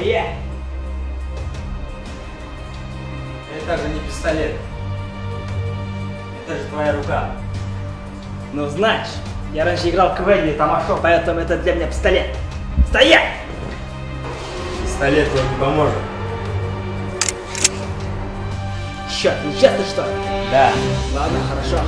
Стоять! Это же не пистолет. Это же твоя рука. Ну знаешь, я раньше играл в КВН или Тамашо, поэтому это для меня пистолет. Стоять! Пистолет вам не поможет. Черт, нечестно что ли? Да. Ладно, хорошо.